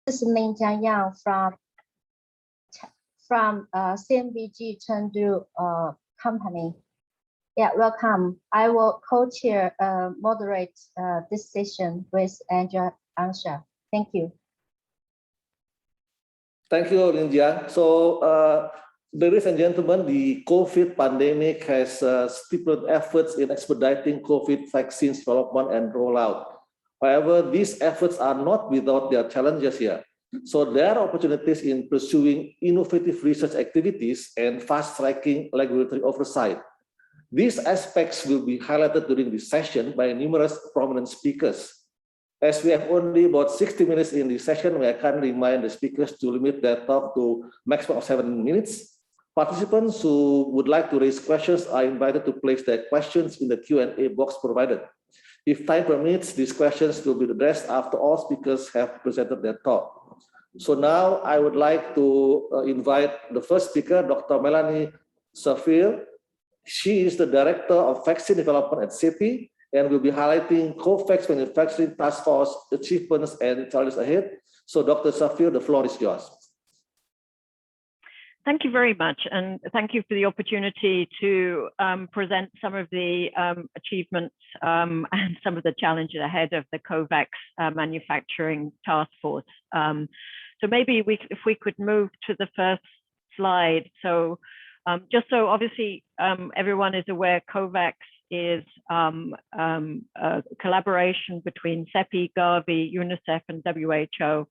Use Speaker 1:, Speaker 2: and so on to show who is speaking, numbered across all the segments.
Speaker 1: This is Ning Jianyang from CMBG Chengdu company. Yeah, welcome. I will co-chair, moderate this session with Angela Ansha. Thank you.
Speaker 2: Thank you, Ning Jia. So, ladies and gentlemen, the COVID pandemic has stifled efforts in expediting COVID vaccines development and rollout. However, these efforts are not without their challenges here. So there are opportunities in pursuing innovative research activities and fast-tracking regulatory oversight. These aspects will be highlighted during this session by numerous prominent speakers. As we have only about 60 minutes in this session, we can remind the speakers to limit their talk to maximum of 7 minutes. Participants who would like to raise questions are invited to place their questions in the Q&A box provided. If time permits, these questions will be addressed after all speakers have presented their talk. So now I would like to invite the first speaker, Dr. Melanie Safir. She is the Director of Vaccine Development at CEPI and will be highlighting COVAX Manufacturing Task Force achievements and challenges ahead. So Dr. Safir, the floor is yours.
Speaker 3: Thank you very much, and thank you for the opportunity to present some of the achievements and some of the challenges ahead of the COVAX Manufacturing Task Force. So maybe if we could move to the first slide. So just so obviously everyone is aware, COVAX is a collaboration between CEPI, Gavi, UNICEF, and WHO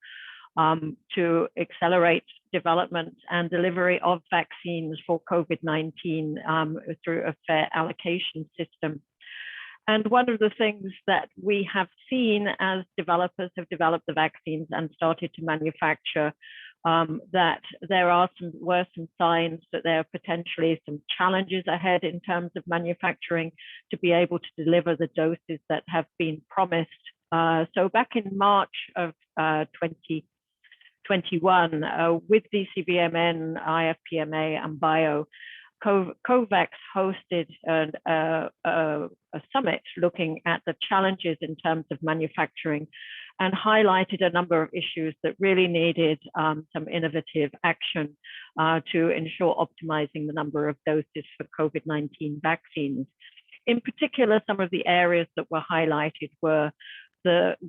Speaker 3: to accelerate development and delivery of vaccines for COVID-19 through a fair allocation system. And one of the things that we have seen as developers have developed the vaccines and started to manufacture, that there were some signs that there are potentially some challenges ahead in terms of manufacturing to be able to deliver the doses that have been promised. So back in March of 2021, with DCVMN, IFPMA, and BIO, COVAX hosted a summit looking at the challenges in terms of manufacturing and highlighted a number of issues that really needed some innovative action to ensure optimizing the number of doses for COVID-19 vaccines. In particular, some of the areas that were highlighted were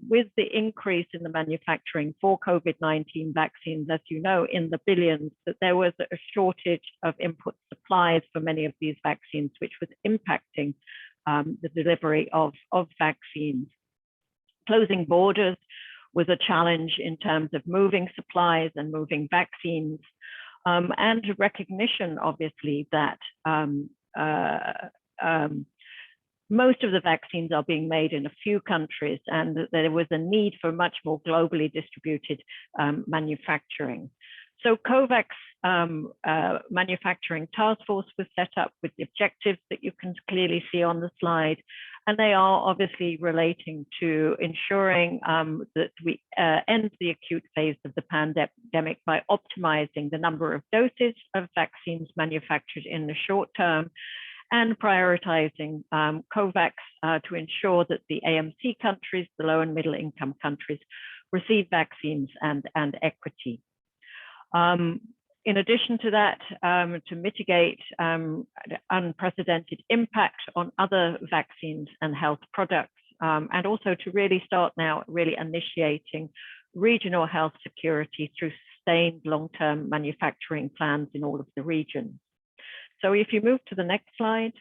Speaker 3: with the increase in the manufacturing for COVID-19 vaccines, as you know, in the billions, that there was a shortage of input supplies for many of these vaccines, which was impacting the delivery of vaccines. Closing borders was a challenge in terms of moving supplies and moving vaccines, and recognition, obviously, that most of the vaccines are being made in a few countries, and there was a need for much more globally distributed manufacturing. So COVAX Manufacturing Task Force was set up with the objectives that you can clearly see on the slide, and they are obviously relating to ensuring that we end the acute phase of the pandemic by optimizing the number of doses of vaccines manufactured in the short term, and prioritizing COVAX to ensure that the AMC countries, the low and middle income countries, receive vaccines and equity. In addition to that, to mitigate unprecedented impact on other vaccines and health products, and also to really start now really initiating regional health security through sustained long-term manufacturing plans in all of the regions. So if you move to the next slide,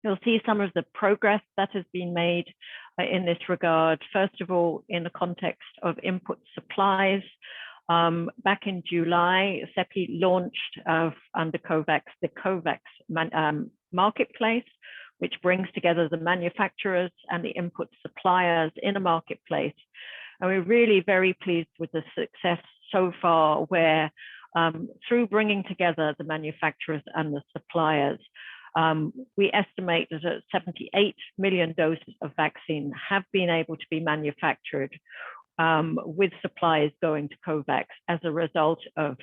Speaker 3: you'll see some of the progress that has been made in this regard. First of all, in the context of input supplies, back in July, CEPI launched under COVAX, the COVAX marketplace, which brings together the manufacturers and the input suppliers in a marketplace. And we're really very pleased with the success so far, where through bringing together the manufacturers and the suppliers, we estimate that 78 million doses of vaccine have been able to be manufactured with supplies going to COVAX as a result of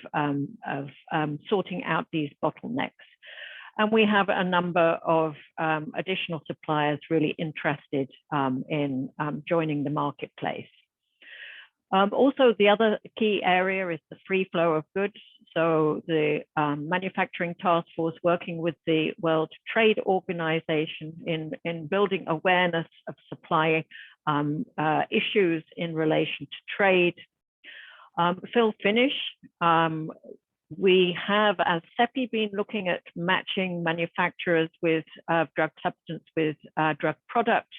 Speaker 3: sorting out these bottlenecks. And we have a number of additional suppliers really interested in joining the marketplace. Also, the other key area is the free flow of goods. So the Manufacturing Task Force working with the World Trade Organization in building awareness of supply issues in relation to trade. Fill finish. We have, as CEPI, been looking at matching manufacturers with drug substance with drug product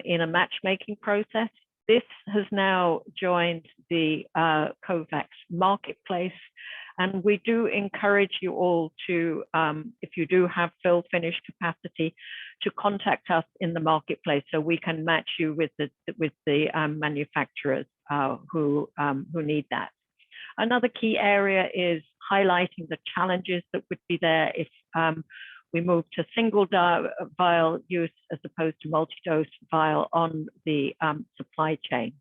Speaker 3: in a matchmaking process. This has now joined the COVAX marketplace, and we do encourage you all to, if you do have fill finish capacity, to contact us in the marketplace so we can match you with the manufacturers who need that. Another key area is highlighting the challenges that would be there if we move to single vial use as opposed to multi-dose vial on the supply chain.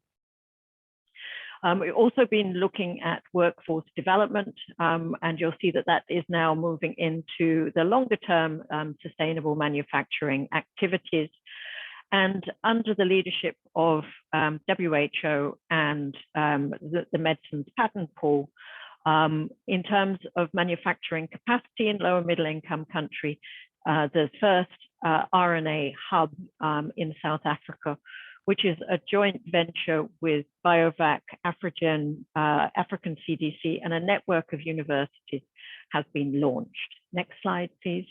Speaker 3: We've also been looking at workforce development, and you'll see that that is now moving into the longer term sustainable manufacturing activities. And under the leadership of WHO and the Medicines Patent Pool, in terms of manufacturing capacity in lower middle income country, the first RNA hub in South Africa, which is a joint venture with BioVac, African CDC, and a network of universities, has been launched. Next slide, please.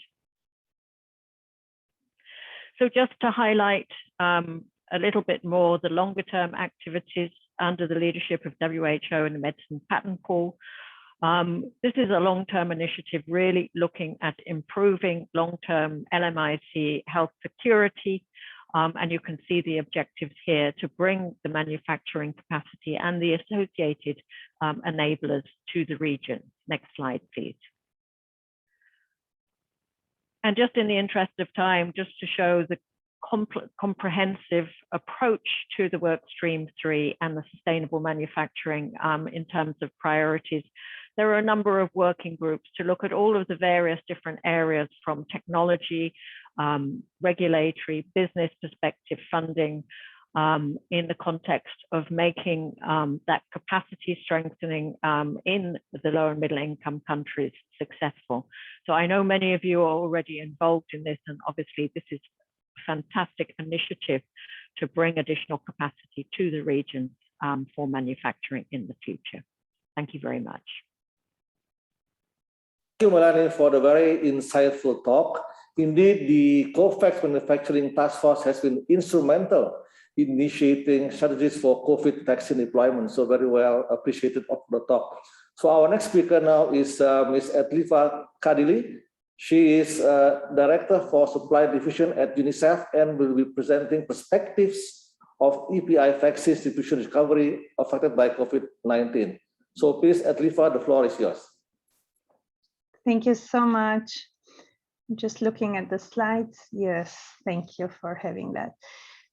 Speaker 3: So just to highlight a little bit more the longer term activities under the leadership of WHO and the Medicines Patent Pool. This is a long-term initiative really looking at improving long-term LMIC health security. And you can see the objectives here to bring the manufacturing capacity and the associated enablers to the region. Next slide, please. And just in the interest of time, just to show the comprehensive approach to the work stream 3 and the sustainable manufacturing in terms of priorities, there are a number of working groups to look at all of the various different areas from technology, regulatory, business perspective, funding, in the context of making that capacity strengthening in the lower and middle income countries successful. So I know many of you are already involved in this, and obviously this is a fantastic initiative to bring additional capacity to the region for manufacturing in the future. Thank you very much.
Speaker 2: Thank you, Melanie, for the very insightful talk. Indeed, the COVAX Manufacturing Task Force has been instrumental in initiating strategies for COVID vaccine deployment. So very well appreciated of the talk. So our next speaker now is Ms. Edliva Kadili. She is Director for Supply Division at UNICEF and will be presenting perspectives of EPI vaccine distribution recovery affected by COVID-19. So please, Edliva, the floor is yours.
Speaker 4: Thank you so much. Just looking at the slides. Yes, thank you for having that.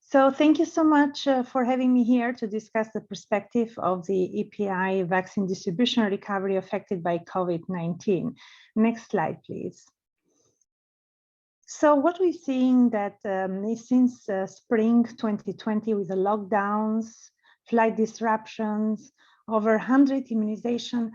Speaker 4: So thank you so much for having me here to discuss the perspective of the EPI vaccine distribution recovery affected by COVID-19. Next slide, please. So what we're seeing that since spring 2020 with the lockdowns, flight disruptions, over 100 immunization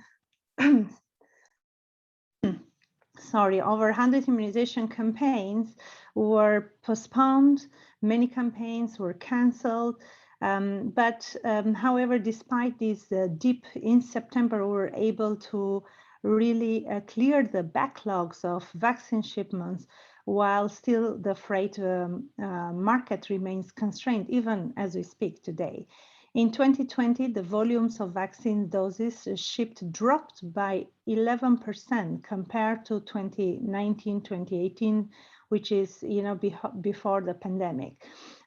Speaker 4: over 100 immunization campaigns were postponed. Many campaigns were cancelled. However, despite this dip in September, we were able to really clear the backlogs of vaccine shipments, while still the freight market remains constrained, even as we speak today. In 2020, the volumes of vaccine doses shipped dropped by 11% compared to 2019-2018, which is before the pandemic.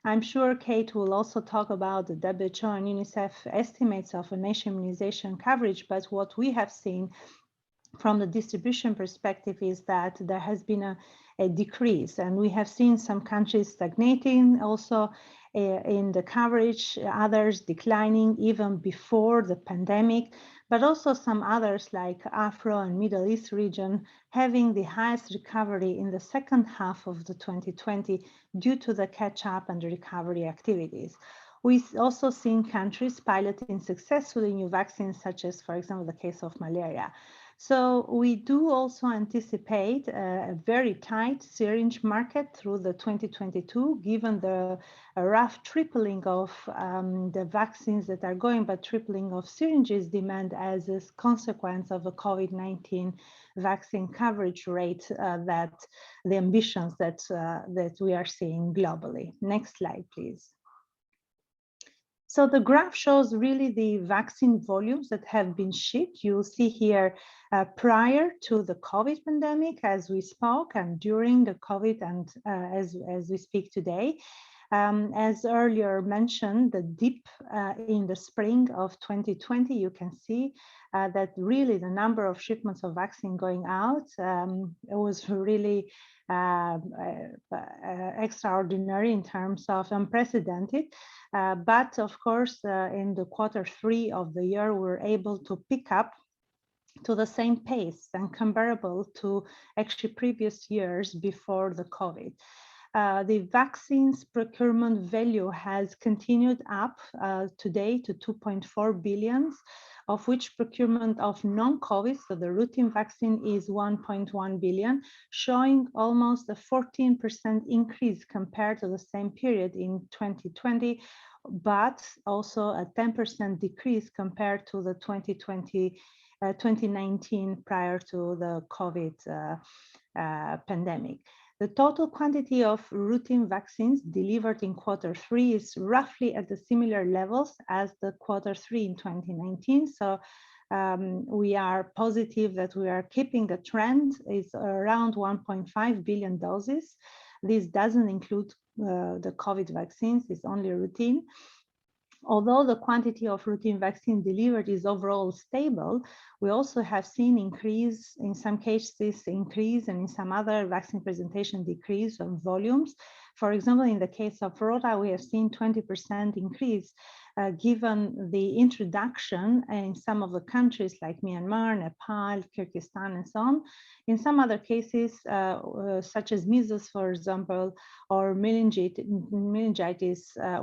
Speaker 4: I'm sure Kate will also talk about the WHO and UNICEF estimates of a nation immunization coverage, but what we have seen from the distribution perspective is that there has been a decrease, and we have seen some countries stagnating also in the coverage, others declining even before the pandemic, but also some others like Afro and Middle East region having the highest recovery in the second half of the 2020 due to the catch-up and recovery activities. We've also seen countries piloting successfully new vaccines, such as, for example, the case of malaria. So we do also anticipate a very tight syringe market through the 2022, given the rough tripling of the vaccines that are going, but tripling of syringes demand as a consequence of a COVID-19 vaccine coverage rate, that the ambitions that we are seeing globally. Next slide, please. So the graph shows really the vaccine volumes that have been shipped. You'll see here prior to the COVID pandemic, as we spoke, and during the COVID, and as we speak today. As earlier mentioned, the dip in the spring of 2020, you can see that really the number of shipments of vaccine going out was really extraordinary in terms of unprecedented. But of course, in the Q3 of the year, we're able to pick up to the same pace and comparable to actually previous years before the COVID. The vaccines procurement value has continued up today to 2.4 billion, of which procurement of non-COVID, so the routine vaccine, is 1.1 billion, showing almost a 14% increase compared to the same period in 2020, but also a 10% decrease compared to the 2019 prior to the COVID pandemic. The total quantity of routine vaccines delivered in Q3 is roughly at the similar levels as the Q3 in 2019. So we are positive that we are keeping the trend. It's around 1.5 billion doses. This doesn't include the COVID vaccines, it's only routine. Although the quantity of routine vaccine delivered is overall stable, we also have seen increase, in some cases increase, and in some other vaccine presentation decrease of volumes. For example, in the case of Rota, we have seen 20% increase given the introduction in some of the countries like Myanmar, Nepal, Kyrgyzstan, and so on. In some other cases, such as measles, for example, or meningitis,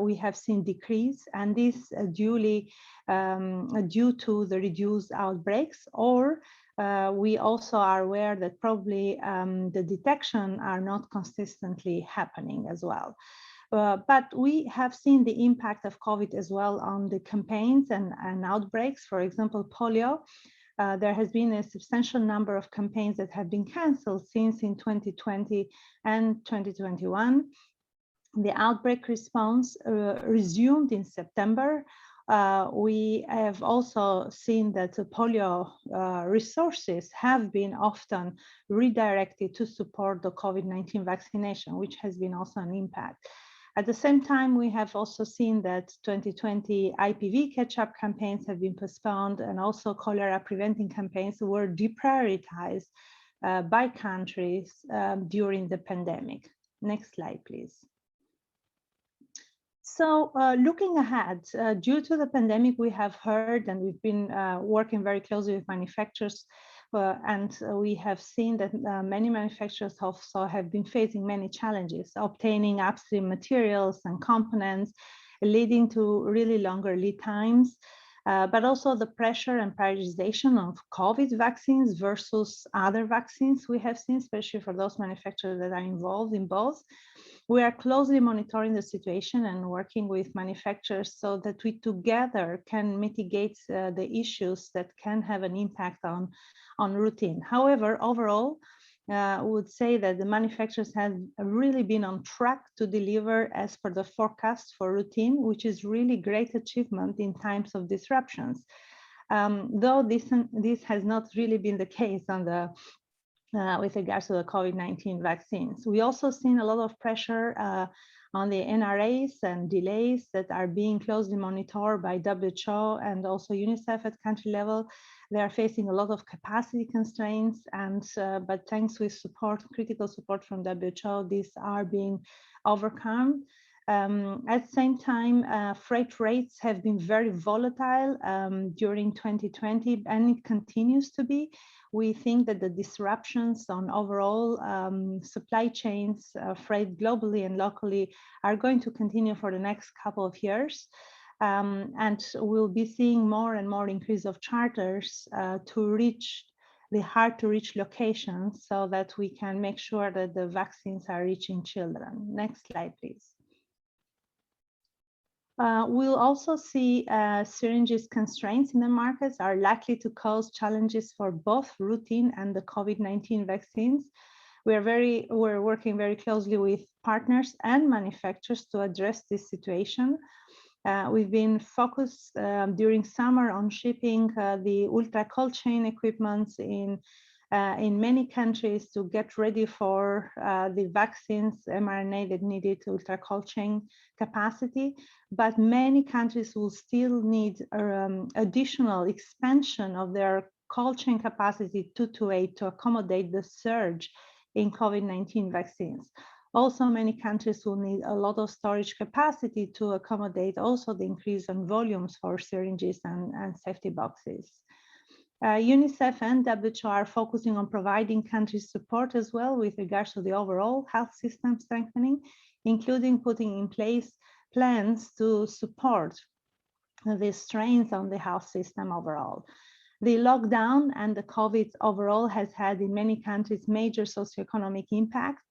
Speaker 4: we have seen decrease, and this due to the reduced outbreaks, or we also are aware that probably the detection are not consistently happening as well. But we have seen the impact of COVID as well on the campaigns and outbreaks. For example, polio, there has been a substantial number of campaigns that have been canceled since in 2020 and 2021. The outbreak response resumed in September. We have also seen that the polio resources have been often redirected to support the COVID-19 vaccination, which has been also an impact. At the same time, we have also seen that 2020 IPV catch-up campaigns have been postponed, and also cholera preventing campaigns were deprioritized by countries during the pandemic. Next slide, please. So looking ahead, due to the pandemic, we have heard, and we've been working very closely with manufacturers, and we have seen that many manufacturers also have been facing many challenges, obtaining upstream materials and components, leading to really longer lead times, but also the pressure and prioritization of COVID vaccines versus other vaccines we have seen, especially for those manufacturers that are involved in both. We are closely monitoring the situation and working with manufacturers so that we together can mitigate the issues that can have an impact on routine. However, overall, I would say that the manufacturers have really been on track to deliver as per the forecast for routine, which is really great achievement in times of disruptions. Though this has not really been the case on the with regards to the COVID-19 vaccines. We also seen a lot of pressure on the NRAs and delays that are being closely monitored by WHO and also UNICEF at country level. They are facing a lot of capacity constraints, and but thanks with support, critical support from WHO, these are being overcome. At the same time, freight rates have been very volatile during 2020, and it continues to be. We think that the disruptions on overall supply chains, freight globally and locally, are going to continue for the next couple of years. And we'll be seeing more and more increase of charters to reach the hard-to-reach locations so that we can make sure that the vaccines are reaching children. Next slide, please. We'll also see syringes constraints in the markets are likely to cause challenges for both routine and the COVID-19 vaccines. We're working very closely with partners and manufacturers to address this situation. We've been focused during summer on shipping the ultra cold chain equipments in many countries to get ready for the vaccines, mRNA that needed ultra cold chain capacity. But many countries will still need additional expansion of their cold chain capacity 228 to accommodate the surge in COVID-19 vaccines. Also, many countries will need a lot of storage capacity to accommodate also the increase in volumes for syringes and safety boxes. UNICEF and WHO are focusing on providing countries support as well with regards to the overall health system strengthening, including putting in place plans to support the strains on the health system overall. The lockdown and the COVID overall has had in many countries major socioeconomic impact,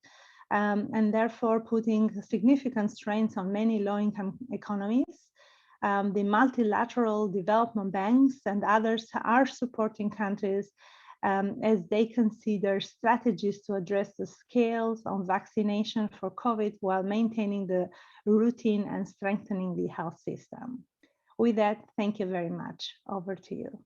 Speaker 4: and therefore putting significant strains on many low-income economies. The multilateral development banks and others are supporting countries as they consider strategies to address the scales on vaccination for COVID while maintaining the routine and strengthening the health system. With that, thank you very much. Over to you.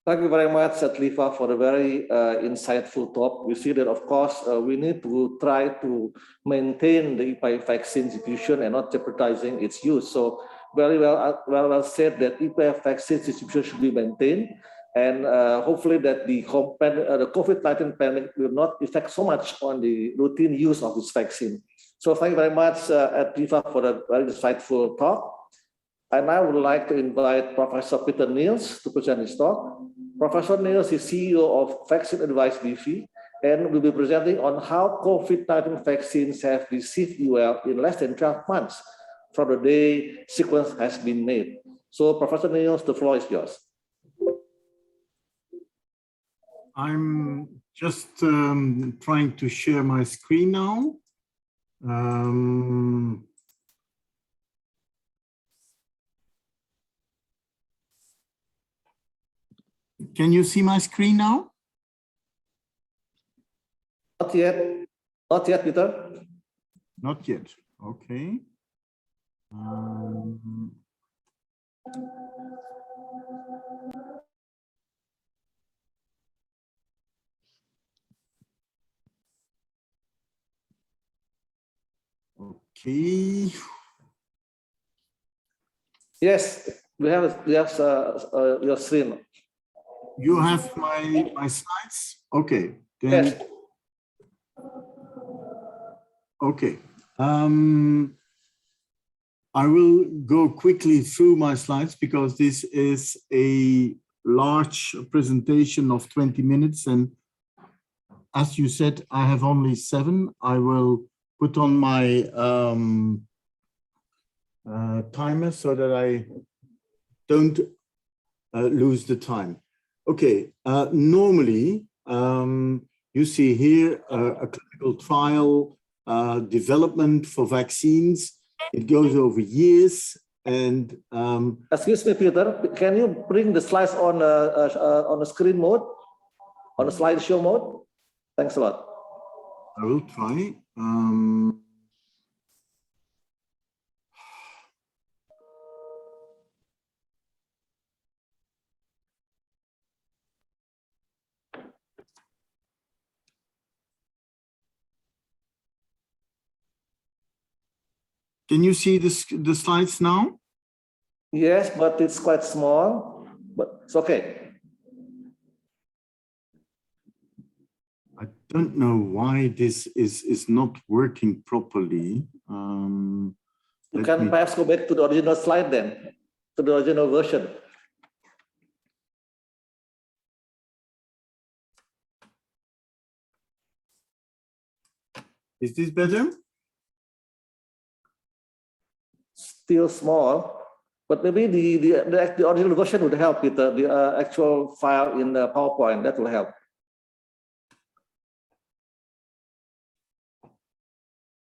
Speaker 2: Thank you very much, Atlifa, for a very insightful talk. We see that, of course, we need to try to maintain the IPA vaccine distribution and not jeopardizing its use. So very well said that IPA vaccine distribution should be maintained, and hopefully that the COVID-19 pandemic will not affect so much on the routine use of this vaccine. So thank you very much, Atlifa, for a very insightful talk. And I would like to invite Professor Peter Niels to present his talk. Professor Niels is CEO of Vaccine Advice BV and will be presenting on how COVID-19 vaccines have received EUL in less than 12 months from the day sequence has been made. So Professor Niels, the floor is yours.
Speaker 5: I'm just trying to share my screen now. Can you see my screen now?
Speaker 2: Not yet. Not yet, Peter.
Speaker 5: Not yet. Okay. Okay.
Speaker 2: Yes, we have your screen.
Speaker 5: You have my slides? Okay. Then,
Speaker 2: Yes.
Speaker 5: okay. I will go quickly through my slides because this is a large presentation of 20 minutes. And as you said, I have only 7. I will put on my timer so that I don't lose the time. Okay, normally you see here a clinical trial development for vaccines. It goes over years and
Speaker 2: excuse me, Peter, can you bring the slides on the screen mode, on the slideshow mode? Thanks a lot.
Speaker 5: I will try. Can you see the slides now?
Speaker 2: Yes, but it's quite small, but it's okay.
Speaker 5: I don't know why this is not working properly.
Speaker 2: You can perhaps go back to the original slide then, to the original version.
Speaker 5: Is this better?
Speaker 2: Still small, but maybe the original version would help with the actual file in the PowerPoint. That will help.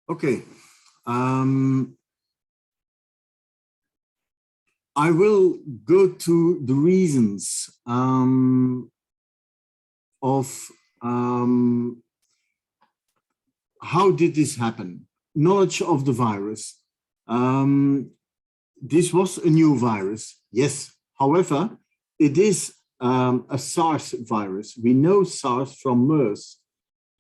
Speaker 5: Okay. I will go to the reasons of how did this happen? Knowledge of the virus. This was a new virus, yes. However, it is a SARS virus. We know SARS from MERS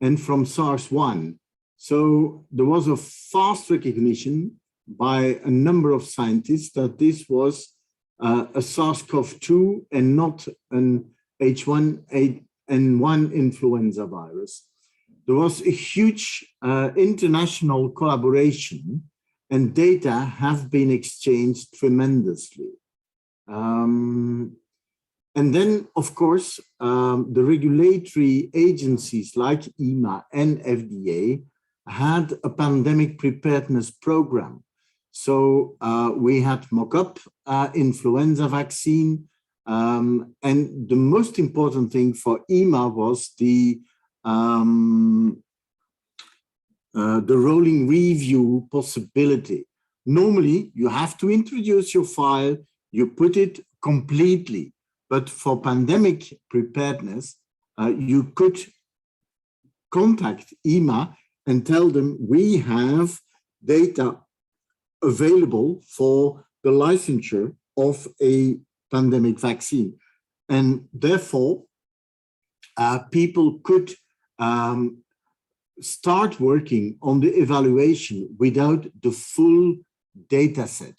Speaker 5: and from SARS-1. So there was a fast recognition by a number of scientists that this was a SARS-CoV-2 and not an H1N1 influenza virus. There was a huge international collaboration, and data have been exchanged tremendously. And then, of course, the regulatory agencies like EMA and FDA had a pandemic preparedness program. So we had mock-up influenza vaccine. And the most important thing for EMA was the rolling review possibility. Normally, you have to introduce your file, you put it completely, but for pandemic preparedness, you could contact EMA and tell them we have data available for the licensure of a pandemic vaccine. And therefore, people could start working on the evaluation without the full data set.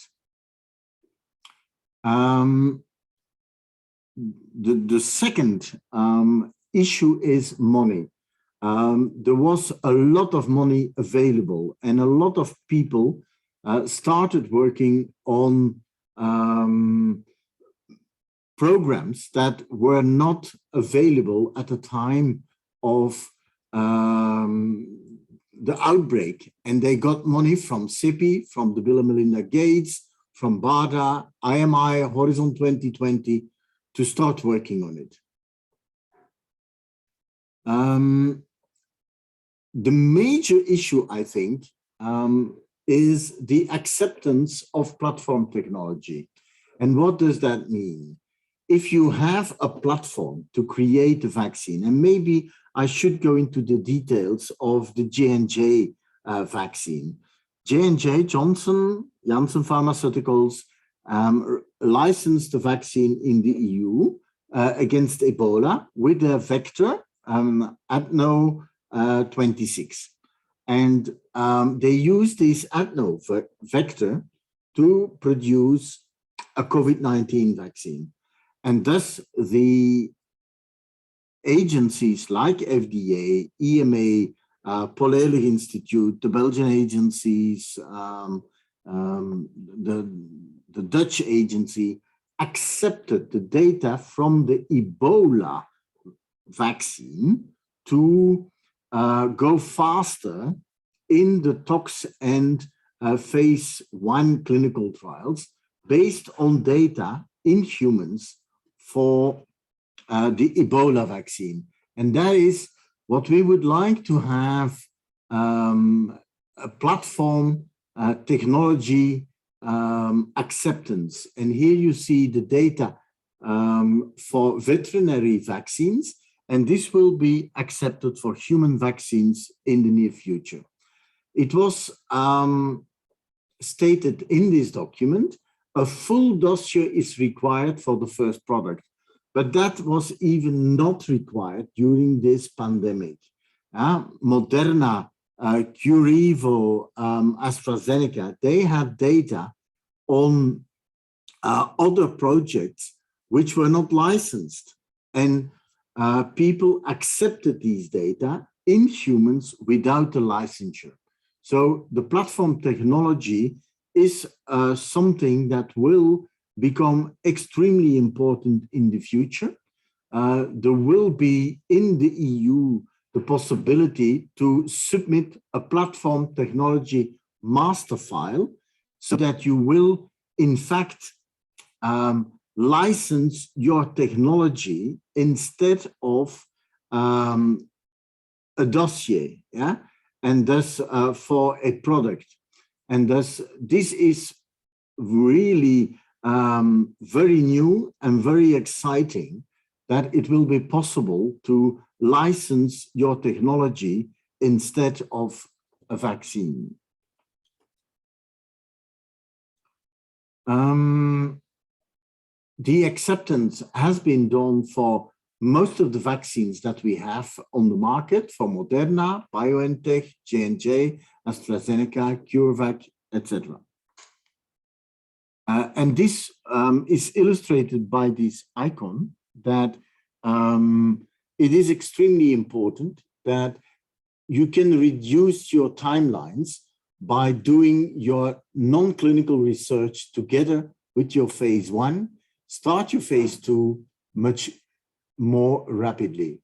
Speaker 5: The second issue is money. There was a lot of money available, and a lot of people started working on programs that were not available at the time of the outbreak, and they got money from CEPI, from the Bill and Melinda Gates, from BARDA, IMI, Horizon 2020 to start working on it. The major issue, I think, is the acceptance of platform technology. And what does that mean? If you have a platform to create a vaccine, and maybe I should go into the details of the J&J vaccine. J&J, Janssen Pharmaceuticals, licensed the vaccine in the EU against Ebola with a vector, adeno 26. And they used this adeno vector to produce a COVID-19 vaccine. And thus the agencies like FDA, EMA, Paul Ehrlich Institute, the Belgian agencies, the Dutch agency accepted the data from the Ebola vaccine to go faster in the tox and phase 1 clinical trials based on data in humans for the Ebola vaccine. And that is what we would like to have, a platform technology acceptance. And here you see the data for veterinary vaccines, and this will be accepted for human vaccines in the near future. It was stated in this document, a full dossier is required for the first product, but that was even not required during this pandemic. Moderna, Curevo, AstraZeneca, they had data on other projects which were not licensed, and people accepted these data in humans without the licensure. So the platform technology is something that will become extremely important in the future. There will be in the EU the possibility to submit a platform technology master file so that you will, in fact, license your technology instead of a dossier, yeah, and thus for a product. And thus, this is really very new and very exciting, that it will be possible to license your technology instead of a vaccine. The acceptance has been done for most of the vaccines that we have on the market, for Moderna, BioNTech, J&J, AstraZeneca, CureVac, etc. And this is illustrated by this icon, that it is extremely important that you can reduce your timelines by doing your non-clinical research together with your phase 1, start your phase 2 much more rapidly.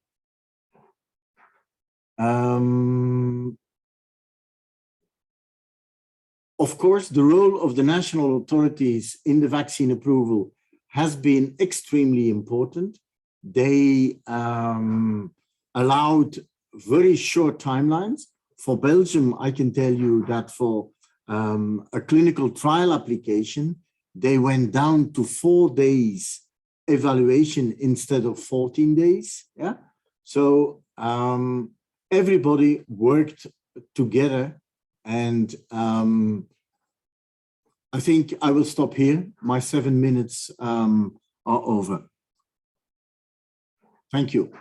Speaker 5: Of course, the role of the national authorities in the vaccine approval has been extremely important. They allowed very short timelines. For Belgium, I can tell you that for a clinical trial application, they went down to 4 days evaluation instead of 14 days. Yeah. So everybody worked together, and I think I will stop here. My 7 minutes are over. Thank you.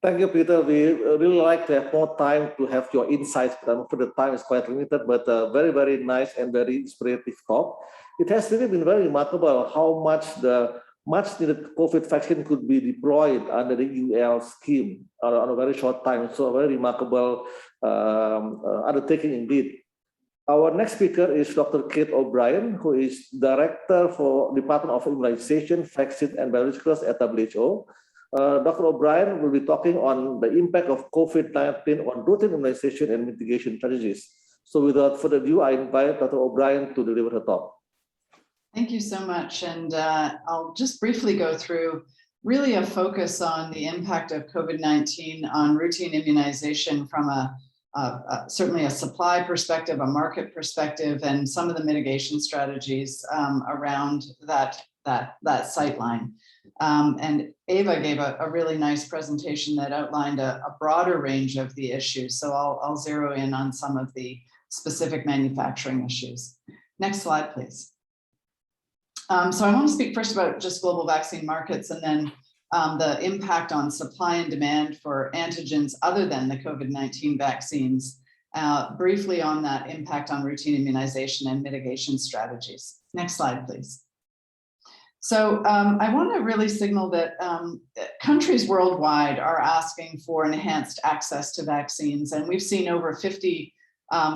Speaker 2: Thank you, Peter. We really like to have more time to have your insights, but for the time is quite limited, but very, very nice and very inspirative talk. It has really been very remarkable how much the much needed COVID vaccine could be deployed under the UL scheme on a very short time. So a very remarkable undertaking indeed. Our next speaker is Dr. Kate O'Brien, who is Director for Department of Immunization, Vaccine and Biologicals at WHO. Dr. O'Brien will be talking on the impact of COVID-19 on routine immunization and mitigation strategies. So without further ado, I invite Dr. O'Brien to deliver her talk.
Speaker 6: Thank you so much. And I'll just briefly go through really a focus on the impact of COVID-19 on routine immunization from certainly a supply perspective, a market perspective, and some of the mitigation strategies around that sightline. And Eva gave a really nice presentation that outlined a broader range of the issues. So I'll zero in on some of the specific manufacturing issues. Next slide, please. So I want to speak first about just global vaccine markets, and then the impact on supply and demand for antigens other than the COVID-19 vaccines, briefly on that impact on routine immunization and mitigation strategies. Next slide, please. So I want to really signal that countries worldwide are asking for enhanced access to vaccines, and we've seen over 50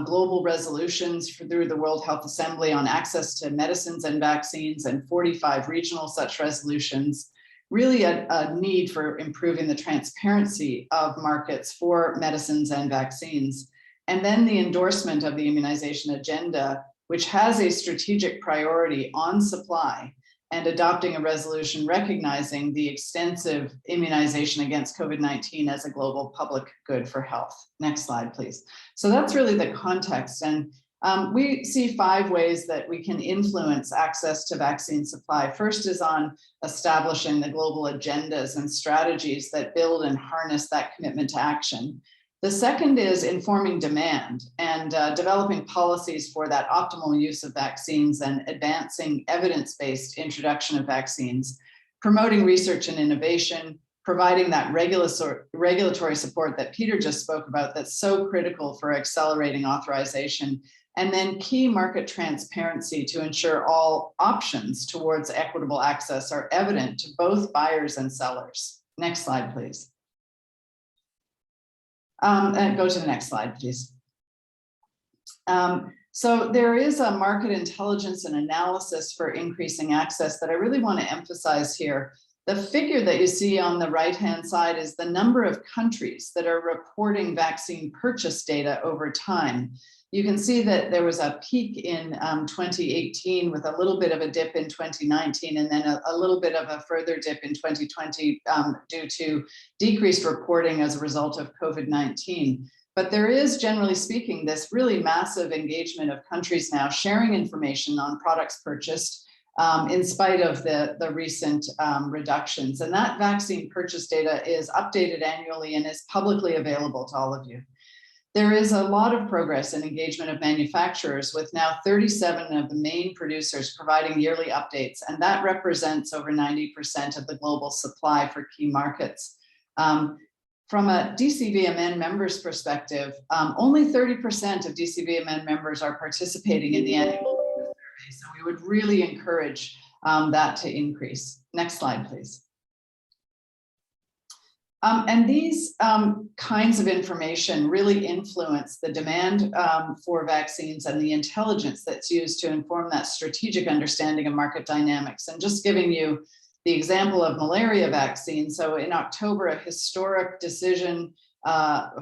Speaker 6: global resolutions through the World Health Assembly on access to medicines and vaccines, and 45 regional such resolutions. Really a need for improving the transparency of markets for medicines and vaccines. And then the endorsement of the immunization agenda, which has a strategic priority on supply, and adopting a resolution recognizing the extensive immunization against COVID-19 as a global public good for health. Next slide, please. So that's really the context. And we see 5 ways that we can influence access to vaccine supply. First is on establishing the global agendas and strategies that build and harness that commitment to action. The second is informing demand and developing policies for that optimal use of vaccines and advancing evidence-based introduction of vaccines, promoting research and innovation, providing that regulatory support that Peter just spoke about that's so critical for accelerating authorization, and then key market transparency to ensure all options towards equitable access are evident to both buyers and sellers. Next slide, please. And go to the next slide, please. So there is a market intelligence and analysis for increasing access that I really want to emphasize here. The figure that you see on the right-hand side is the number of countries that are reporting vaccine purchase data over time. You can see that there was a peak in 2018 with a little bit of a dip in 2019, and then a little bit of a further dip in 2020 due to decreased reporting as a result of COVID-19. But there is, generally speaking, this really massive engagement of countries now sharing information on products purchased in spite of the recent reductions. And that vaccine purchase data is updated annually and is publicly available to all of you. There is a lot of progress in engagement of manufacturers, with now 37 of the main producers providing yearly updates, and that represents over 90% of the global supply for key markets. From a DCVMN members perspective, only 30% of DCVMN members are participating in the annual survey, so we would really encourage that to increase. Next slide, please. And these kinds of information really influence the demand for vaccines and the intelligence that's used to inform that strategic understanding of market dynamics. And just giving you the example of malaria vaccine. So in October, a historic decision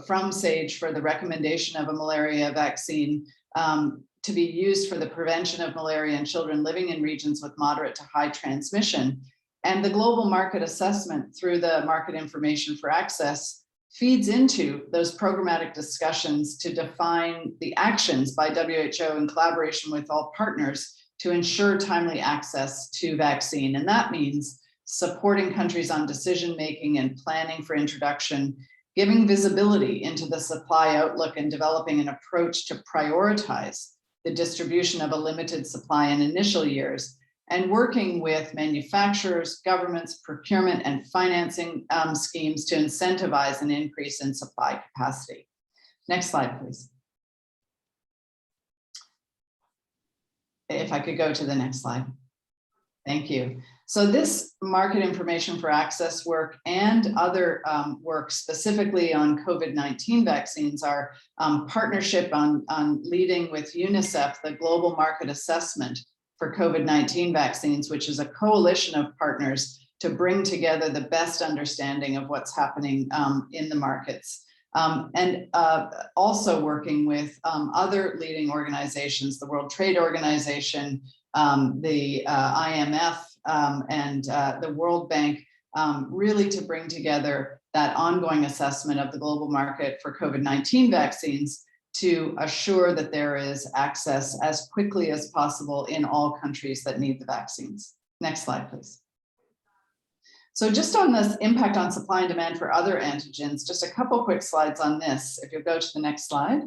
Speaker 6: from SAGE for the recommendation of a malaria vaccine to be used for the prevention of malaria in children living in regions with moderate to high transmission. And the global market assessment through the market information for access feeds into those programmatic discussions to define the actions by WHO in collaboration with all partners to ensure timely access to vaccine. And that means supporting countries on decision-making and planning for introduction, giving visibility into the supply outlook and developing an approach to prioritize the distribution of a limited supply in initial years, and working with manufacturers, governments, procurement, and financing schemes to incentivize an increase in supply capacity. Next slide, please. If I could go to the next slide. Thank you. So this market information for access work and other work specifically on COVID-19 vaccines are partnership on leading with UNICEF, the global market assessment for COVID-19 vaccines, which is a coalition of partners to bring together the best understanding of what's happening in the markets. And also working with other leading organizations, the World Trade Organization, the IMF, and the World Bank, really to bring together that ongoing assessment of the global market for COVID-19 vaccines to assure that there is access as quickly as possible in all countries that need the vaccines. Next slide, please. So just on this impact on supply and demand for other antigens, just a couple quick slides on this. If you go to the next slide.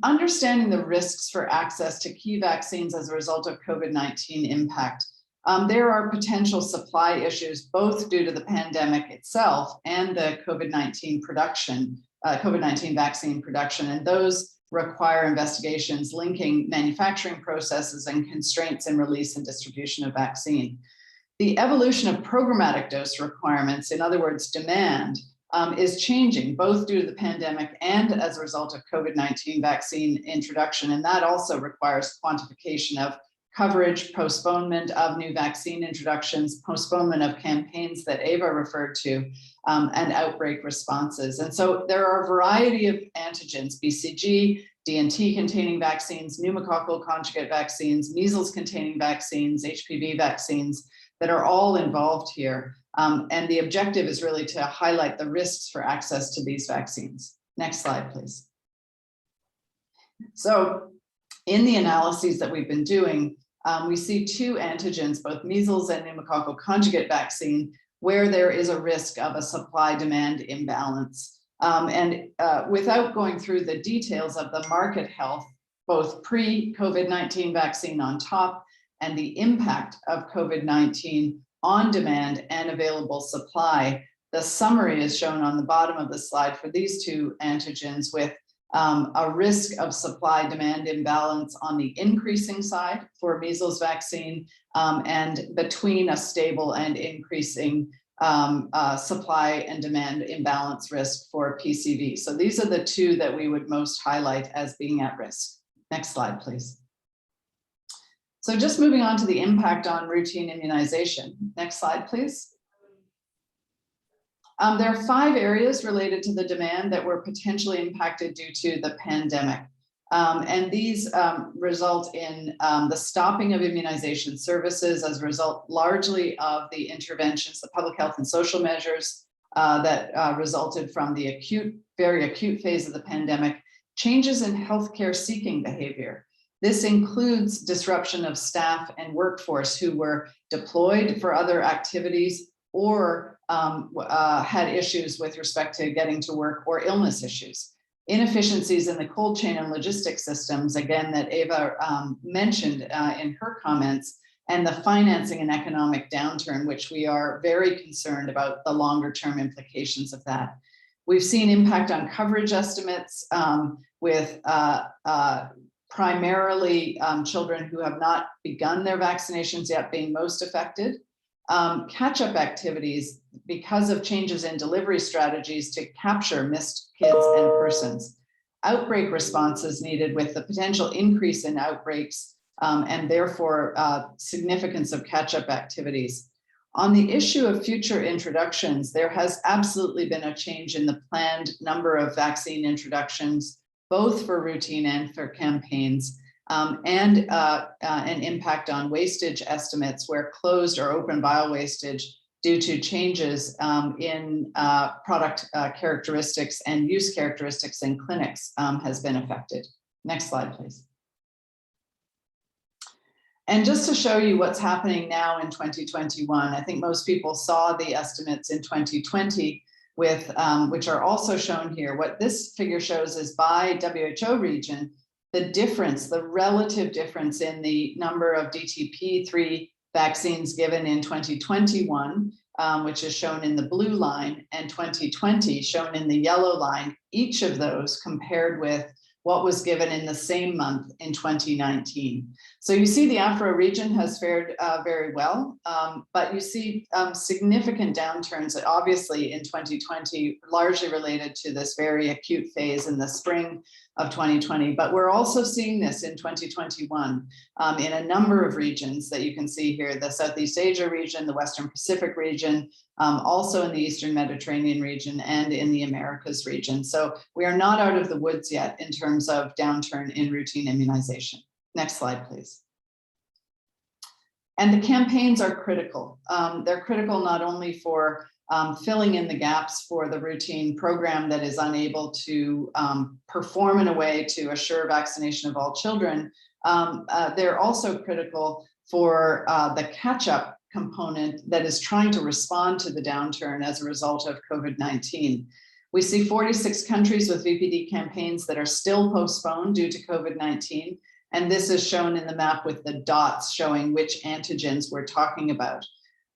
Speaker 6: Understanding the risks for access to key vaccines as a result of COVID-19 impact. There are potential supply issues, both due to the pandemic itself and the COVID-19 production, COVID-19 vaccine production, and those require investigations linking manufacturing processes and constraints in release and distribution of vaccine. The evolution of programmatic dose requirements, in other words, demand, is changing both due to the pandemic and as a result of COVID-19 vaccine introduction. And that also requires quantification of coverage, postponement of new vaccine introductions, postponement of campaigns that Ava referred to, and outbreak responses. And so there are a variety of antigens, BCG, DNT containing vaccines, pneumococcal conjugate vaccines, measles containing vaccines, HPV vaccines that are all involved here. And the objective is really to highlight the risks for access to these vaccines. Next slide, please. So in the analyses that we've been doing, we see two antigens, both measles and pneumococcal conjugate vaccine, where there is a risk of a supply-demand imbalance. Without going through the details of the market health, both pre-COVID-19 vaccine on top and the impact of COVID-19 on demand and available supply, the summary is shown on the bottom of the slide for these two antigens, with a risk of supply-demand imbalance on the increasing side for measles vaccine, and between a stable and increasing supply and demand imbalance risk for PCV. So these are the two that we would most highlight as being at risk. Next slide, please. So just moving on to the impact on routine immunization. Next slide, please. There are 5 areas related to the demand that were potentially impacted due to the pandemic. And these result in the stopping of immunization services as a result largely of the interventions, the public health and social measures that resulted from the very acute phase of the pandemic, changes in healthcare seeking behavior. This includes disruption of staff and workforce who were deployed for other activities or had issues with respect to getting to work or illness issues. Inefficiencies in the cold chain and logistics systems, again, that Eva mentioned in her comments, and the financing and economic downturn, which we are very concerned about the longer term implications of that. We've seen impact on coverage estimates with primarily children who have not begun their vaccinations yet being most affected. Catch-up activities because of changes in delivery strategies to capture missed kids and persons. Outbreak responses needed with the potential increase in outbreaks and therefore significance of catch-up activities. On the issue of future introductions, there has absolutely been a change in the planned number of vaccine introductions, both for routine and for campaigns, and an impact on wastage estimates where closed or open vial wastage due to changes in product characteristics and use characteristics in clinics has been affected. Next slide, please. And just to show you what's happening now in 2021, I think most people saw the estimates in 2020 with, which are also shown here. What this figure shows is by WHO region, the difference, the relative difference in the number of DTP3 vaccines given in 2021, which is shown in the blue line, and 2020 shown in the yellow line, each of those compared with what was given in the same month in 2019. So you see the Afro region has fared very well, but you see significant downturns, obviously in 2020, largely related to this very acute phase in the spring of 2020. But we're also seeing this in 2021 in a number of regions that you can see here, the Southeast Asia region, the Western Pacific region, also in the Eastern Mediterranean region and in the Americas region. So we are not out of the woods yet in terms of downturn in routine immunization. Next slide, please. And the campaigns are critical. They're critical not only for filling in the gaps for the routine program that is unable to perform in a way to assure vaccination of all children, they're also critical for the catch-up component that is trying to respond to the downturn as a result of COVID-19. We see 46 countries with VPD campaigns that are still postponed due to COVID-19. And this is shown in the map with the dots showing which antigens we're talking about.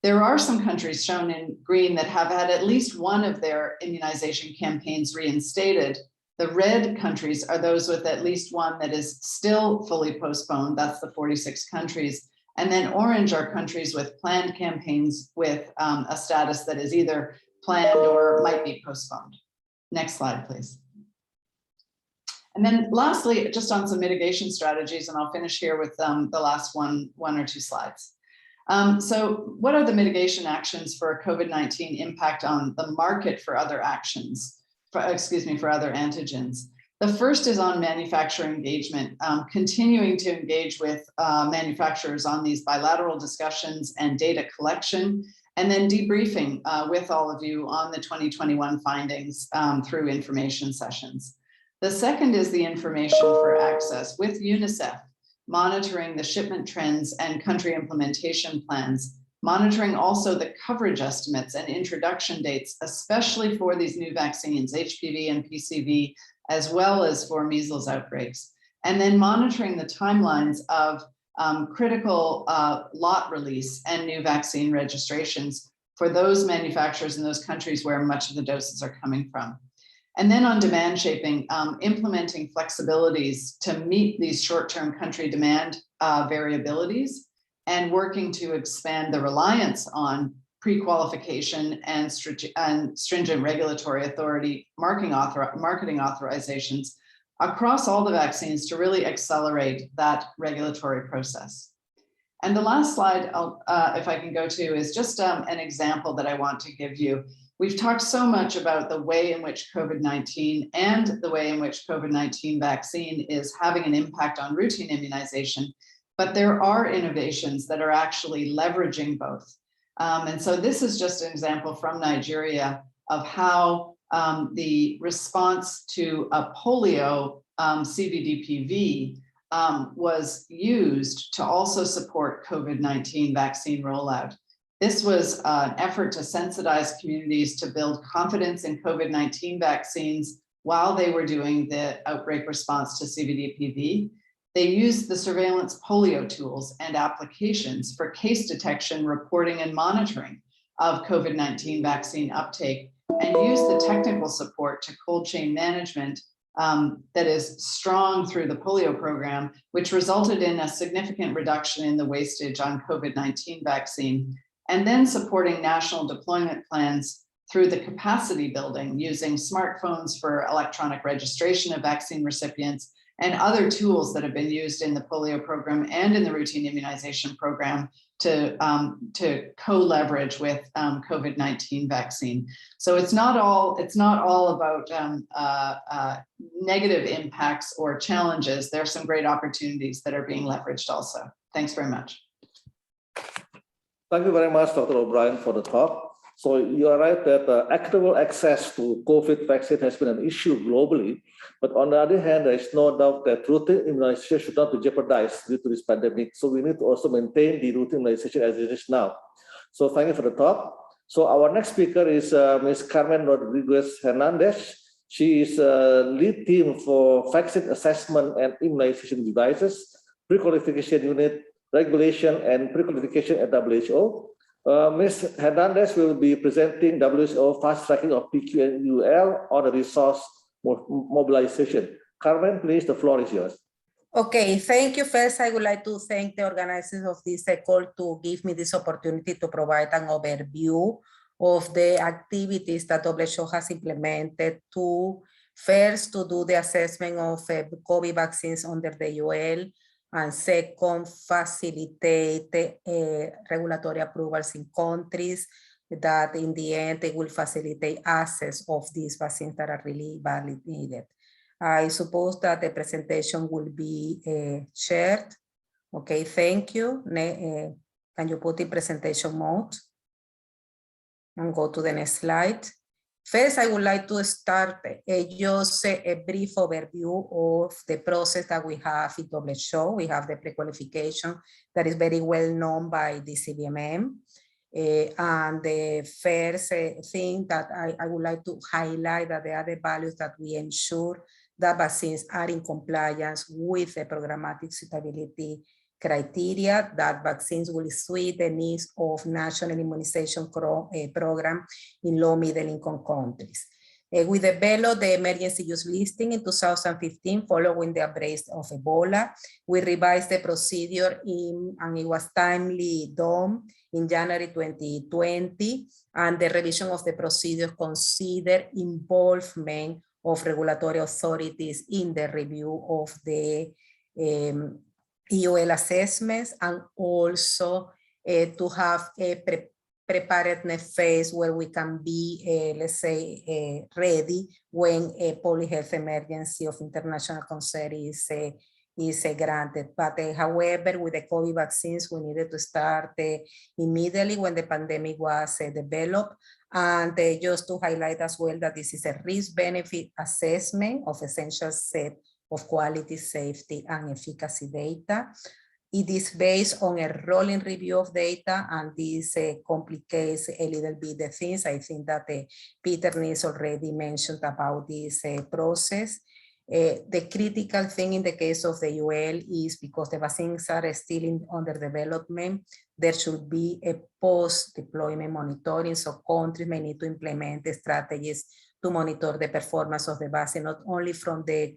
Speaker 6: There are some countries shown in green that have had at least one of their immunization campaigns reinstated. The red countries are those with at least one that is still fully postponed. That's the 46 countries. And then orange are countries with planned campaigns with a status that is either planned or might be postponed. Next slide, please. And then lastly, just on some mitigation strategies, and I'll finish here with the last one or two slides. So what are the mitigation actions for COVID-19 impact on the market for other actions, for other antigens? The first is on manufacturer engagement, continuing to engage with manufacturers on these bilateral discussions and data collection, and then debriefing with all of you on the 2021 findings through information sessions. The second is the information for access with UNICEF, monitoring the shipment trends and country implementation plans, monitoring also the coverage estimates and introduction dates, especially for these new vaccines, HPV and PCV, as well as for measles outbreaks, and then monitoring the timelines of critical lot release and new vaccine registrations for those manufacturers in those countries where much of the doses are coming from. And then on demand shaping, implementing flexibilities to meet these short-term country demand variabilities and working to expand the reliance on pre-qualification and stringent regulatory authority marketing authorizations across all the vaccines to really accelerate that regulatory process. And the last slide, if I can go to, is just an example that I want to give you. We've talked so much about the way in which COVID-19 and the way in which COVID-19 vaccine is having an impact on routine immunization, but there are innovations that are actually leveraging both. And so this is just an example from Nigeria of how the response to a polio CVDPV was used to also support COVID-19 vaccine rollout. This was an effort to sensitize communities to build confidence in COVID-19 vaccines while they were doing the outbreak response to CVDPV. They used the surveillance polio tools and applications for case detection, reporting, and monitoring of COVID-19 vaccine uptake, and used the technical support to cold chain management that is strong through the polio program, which resulted in a significant reduction in the wastage on COVID-19 vaccine, and then supporting national deployment plans through the capacity building using smartphones for electronic registration of vaccine recipients and other tools that have been used in the polio program and in the routine immunization program to co-leverage with COVID-19 vaccine. So it's not all about negative impacts or challenges. There are some great opportunities that are being leveraged also. Thanks very much.
Speaker 2: Thank you very much, Dr. O'Brien, for the talk. So you are right that equitable access to COVID vaccine has been an issue globally. But on the other hand, there is no doubt that routine immunization should not be jeopardized due to this pandemic. So we need to also maintain the routine immunization as it is now. So thank you for the talk. So our next speaker is Ms. Carmen Rodriguez Hernandez. She is lead team for vaccine assessment and immunization devices, pre-qualification unit, regulation and pre-qualification at WHO. Ms. Hernandez will be presenting WHO fast tracking of PQ and UL on the resource mobilization. Carmen, please, the floor is yours.
Speaker 7: Okay, thank you. First, I would like to thank the organizers of this call to give me this opportunity to provide an overview of the activities that WHO has implemented to first to do the assessment of COVID vaccines under the UL, and second, facilitate regulatory approvals in countries that in the end, they will facilitate access of these vaccines that are really badly needed. I suppose that the presentation will be shared. Okay, thank you. Can you put in presentation mode? And go to the next slide. First, I would like to start just a brief overview of the process that we have in WHO. We have the pre-qualification that is very well known by the CVMM. And the first thing that I would like to highlight that the other values that we ensure that vaccines are in compliance with the programmatic suitability criteria, that vaccines will suit the needs of national immunization program in low middle income countries. We developed the emergency use listing in 2015 following the outbreak of Ebola. We revised the procedure and it was timely done in January 2020, and the revision of the procedure considered involvement of regulatory authorities in the review of the EOL assessments, and also to have a preparedness phase where we can be, let's say, ready when a public health emergency of international concern is granted. But however, with the COVID vaccines, we needed to start immediately when the pandemic was developed. And just to highlight as well that this is a risk-benefit assessment of essential set of quality, safety, and efficacy data. It is based on a rolling review of data, and this complicates a little bit the things. I think that Peter Nils already mentioned about this process. The critical thing in the case of the UL is because the vaccines are still under development, there should be a post-deployment monitoring, so countries may need to implement the strategies to monitor the performance of the vaccine, not only from the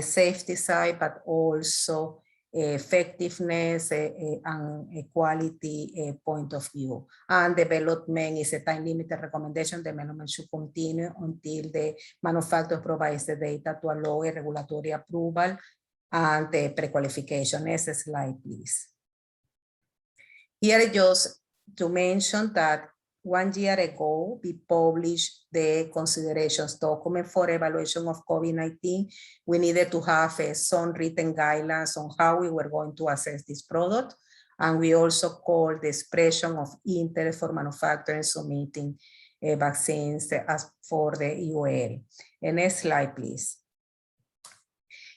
Speaker 7: safety side, but also effectiveness and quality point of view. And development is a time-limited recommendation. Development should continue until the manufacturer provides the data to allow a regulatory approval and the pre-qualification. Next slide, please. Here, just to mention that 1 year ago, we published the considerations document for evaluation of COVID-19. We needed to have some written guidelines on how we were going to assess this product. And we also called the expression of interest for manufacturing submitting vaccines as for the UL. Next slide, please.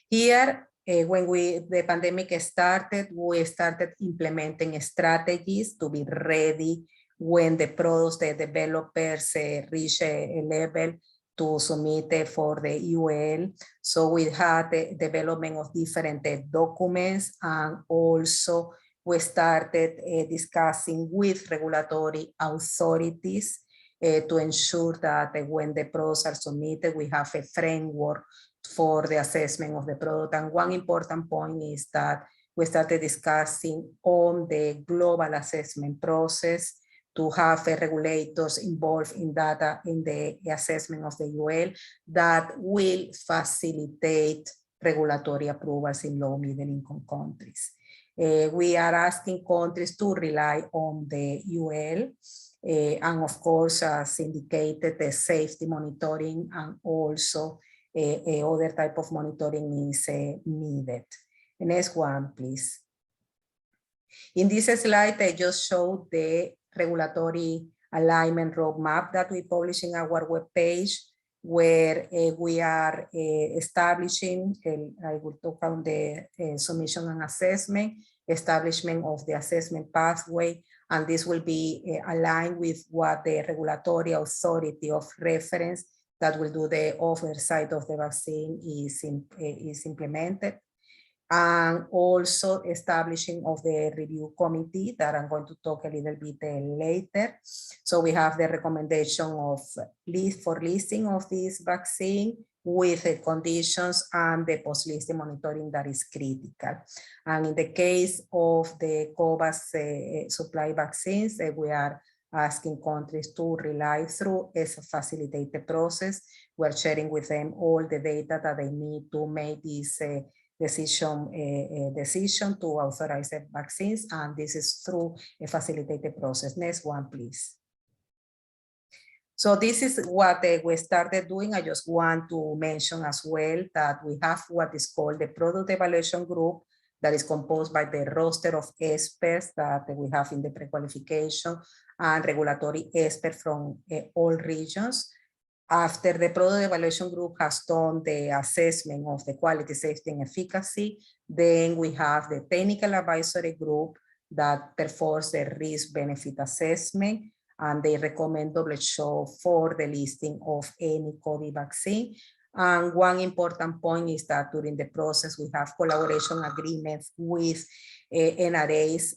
Speaker 7: Here, when the pandemic started, we started implementing strategies to be ready when the products, the developers reach a level to submit for the UL. So we had the development of different documents, and also we started discussing with regulatory authorities to ensure that when the products are submitted, we have a framework for the assessment of the product. And one important point is that we started discussing on the global assessment process to have regulators involved in data in the assessment of the UL that will facilitate regulatory approvals in low middle income countries. We are asking countries to rely on the UL and of course, as indicated, the safety monitoring and also other type of monitoring is needed. The next one, please. In this slide, I just showed the regulatory alignment roadmap that we publish in our webpage, where we are establishing, I will talk on the submission and assessment, establishment of the assessment pathway, and this will be aligned with what the regulatory authority of reference that will do the oversight of the vaccine is implemented. And also establishing of the review committee that I'm going to talk a little bit later. So we have the recommendation of for listing of this vaccine with the conditions and the post-listing monitoring that is critical. And in the case of the COVAX supply vaccines, we are asking countries to rely through a facilitated process. We're sharing with them all the data that they need to make this decision to authorize the vaccines, and this is through a facilitated process. Next one, please. So this is what we started doing. I just want to mention as well that we have what is called the product evaluation group that is composed by the roster of experts that we have in the pre-qualification and regulatory experts from all regions. After the product evaluation group has done the assessment of the quality, safety, and efficacy, then we have the technical advisory group that performs the risk-benefit assessment, and they recommend WHO for the listing of any COVID vaccine. And one important point is that during the process, we have collaboration agreements with NRAs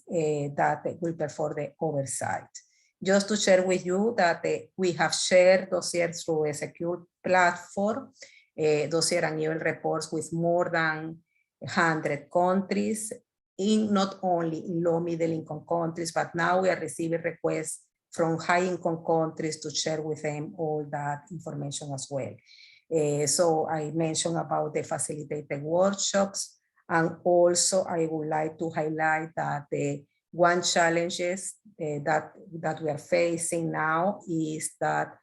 Speaker 7: that will perform the oversight. Just to share with you that we have shared dossiers through a secure platform, dossier and annual reports with more than 100 countries, in not only in low middle income countries, but now we are receiving requests from high income countries to share with them all that information as well. So I mentioned about the facilitated workshops, and also I would like to highlight that the one challenges that we are facing now is that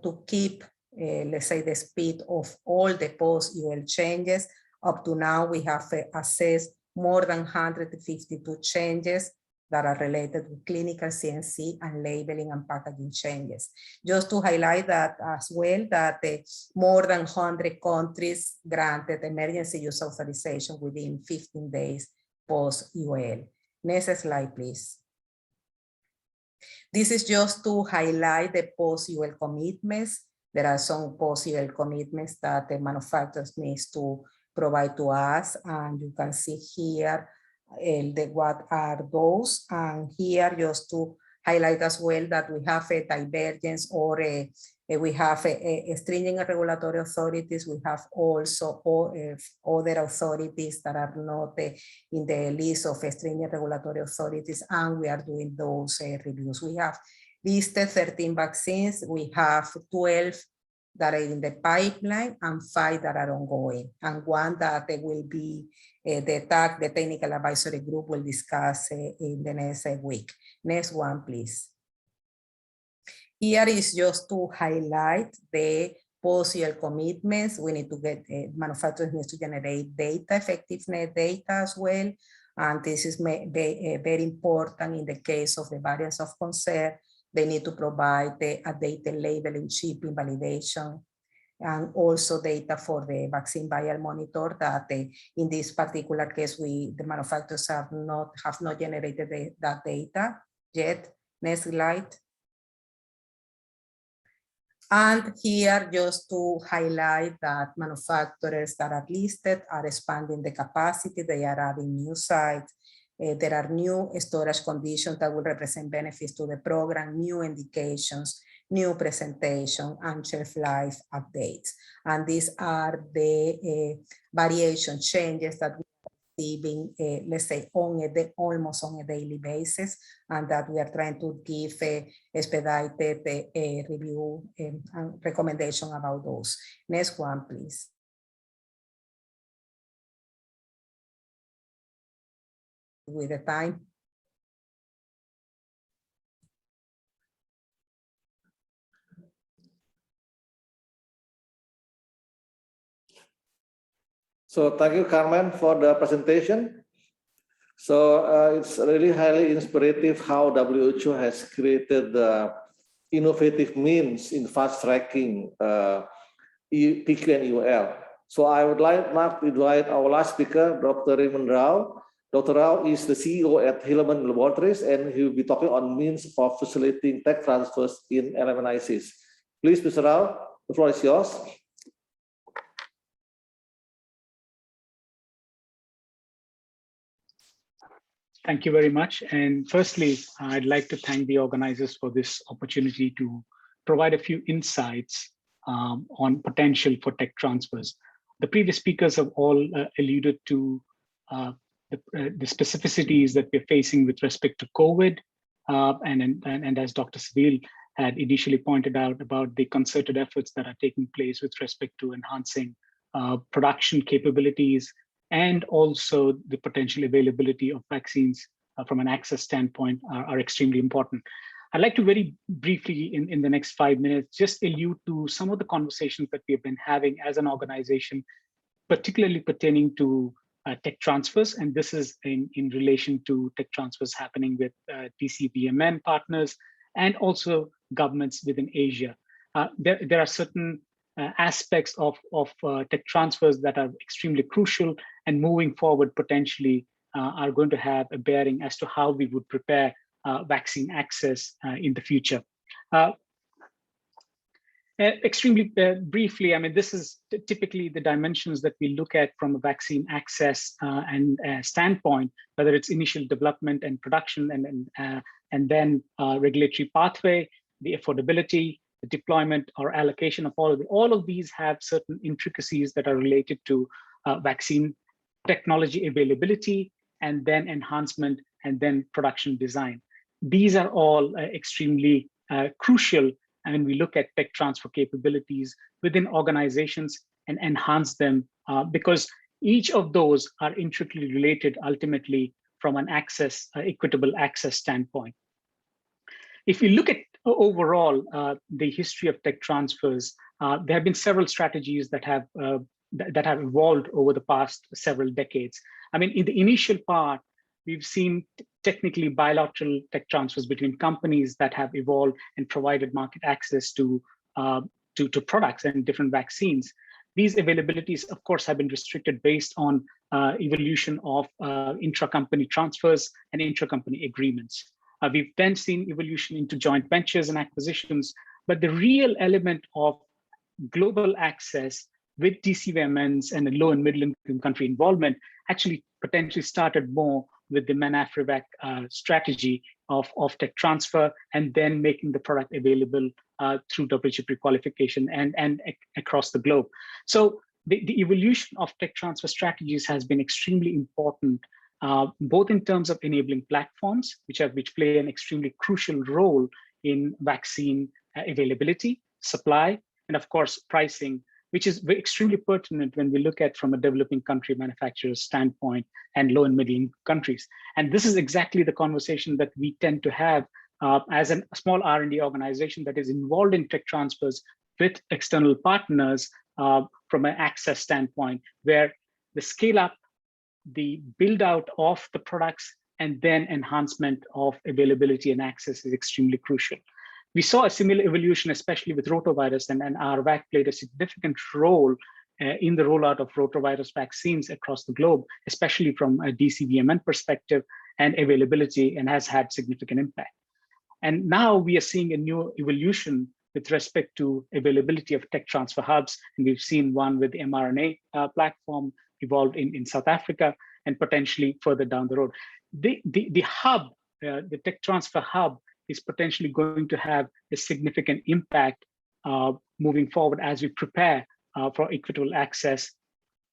Speaker 7: to keep, let's say, the speed of all the post-UL changes. Up to now, we have assessed more than 152 changes that are related to clinical CMC and labeling and packaging changes. Just to highlight that as well, that more than 100 countries granted emergency use authorization within 15 days post-UL. Next slide, please. This is just to highlight the post-UL commitments. There are some post-UL commitments that the manufacturers needs to provide to us, and you can see here what are those. And here just to highlight as well that we have a divergence or a We have stringent regulatory authorities. We have also other authorities that are not in the list of stringent regulatory authorities, and we are doing those reviews. We have listed 13 vaccines. We have 12 that are in the pipeline and 5 that are ongoing, and 1 that will be the technical advisory group will discuss in the next week. Next one, please. Here is just to highlight the post-year commitments. We need to get manufacturers need to generate data, effectiveness data as well. And this is very important in the case of the variants of concern. They need to provide the updated labeling, shipping, validation, and also data for the vaccine vial monitor that in this particular case, the manufacturers have not generated that data yet. Next slide. And here, just to highlight that manufacturers that are listed are expanding the capacity, they are adding new sites. There are new storage conditions that will represent benefits to the program, new indications, new presentation, and shelf life updates. And these are the variation changes that we are receiving, let's say, almost on a daily basis, and that we are trying to give expedited review and recommendation about those. Next one, please. With the time.
Speaker 2: So thank you, Carmen, for the presentation. So it's really highly inspirative how WHO has created the innovative means in fast tracking PQ and UL. So I would like now to invite our last speaker, Dr. Raymond Rao. Dr. Rao is the CEO at Hilleman Laboratories, and he will be talking on means for facilitating tech transfers in LMNICs. Please, Mr. Rao, the floor is yours.
Speaker 8: Thank you very much. And firstly, I'd like to thank the organizers for this opportunity to provide a few insights on potential for tech transfers. The previous speakers have all alluded to the specificities that we're facing with respect to COVID. And as Dr. Seville had initially pointed out about the concerted efforts that are taking place with respect to enhancing production capabilities, and also the potential availability of vaccines from an access standpoint are extremely important. I'd like to very briefly in the next 5 minutes, just allude to some of the conversations that we've been having as an organization, particularly pertaining to tech transfers. And this is in relation to tech transfers happening with DCVMN partners and also governments within Asia. There are certain aspects of tech transfers that are extremely crucial and moving forward potentially are going to have a bearing as to how we would prepare vaccine access in the future. Extremely briefly, I mean, this is typically the dimensions that we look at from a vaccine access and standpoint, whether it's initial development and production and then regulatory pathway, the affordability, the deployment or allocation of all of these have certain intricacies that are related to vaccine technology availability and then enhancement and then production design. These are all extremely crucial. And we look at tech transfer capabilities within organizations and enhance them because each of those are intricately related ultimately from an access, equitable access standpoint. If we look at overall the history of tech transfers, there have been several strategies that have evolved over the past several decades. I mean, in the initial part, we've seen technically bilateral tech transfers between companies that have evolved and provided market access to products and different vaccines. These availabilities, of course, have been restricted based on evolution of intra-company transfers and intra-company agreements. We've then seen evolution into joint ventures and acquisitions, but the real element of global access with DCVMNs and the low and middle income country involvement actually potentially started more with the MANAFRIVAC strategy of tech transfer, and then making the product available through WHO pre-qualification and across the globe. So the evolution of tech transfer strategies has been extremely important, both in terms of enabling platforms, which play an extremely crucial role in vaccine availability, supply, and of course, pricing, which is extremely pertinent when we look at from a developing country manufacturer's standpoint and low and middle income countries. And this is exactly the conversation that we tend to have as a small R&D organization that is involved in tech transfers with external partners from an access standpoint, where the scale up, the build out of the products, and then enhancement of availability and access is extremely crucial. We saw a similar evolution, especially with rotavirus, and RVAC played a significant role in the rollout of rotavirus vaccines across the globe, especially from a DCVMN perspective and availability, and has had significant impact. And now we are seeing a new evolution with respect to availability of tech transfer hubs. And we've seen one with the mRNA platform evolved in South Africa, and potentially further down the road. The hub, the tech transfer hub, is potentially going to have a significant impact moving forward as we prepare for equitable access,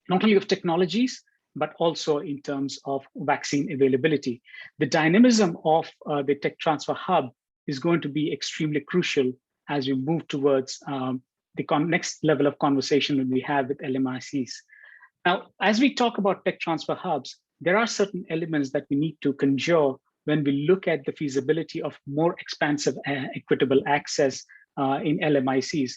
Speaker 8: not only of technologies, but also in terms of vaccine availability. The dynamism of the tech transfer hub is going to be extremely crucial as we move towards the next level of conversation that we have with LMICs. Now, as we talk about tech transfer hubs, there are certain elements that we need to conjure when we look at the feasibility of more expansive equitable access in LMICs.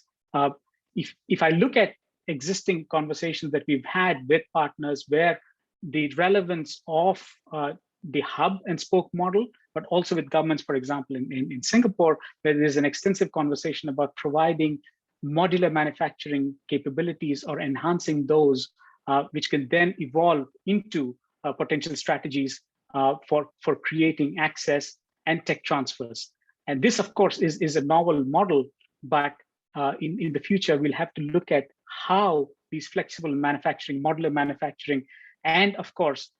Speaker 8: If I look at existing conversations that we've had with partners where the relevance of the hub and spoke model, but also with governments, for example, in Singapore, where there's an extensive conversation about providing modular manufacturing capabilities or enhancing those, which can then evolve into potential strategies for creating access and tech transfers. And this, of course, is a novel model, but in the future, we'll have to look at how these flexible manufacturing, modular manufacturing, and of course,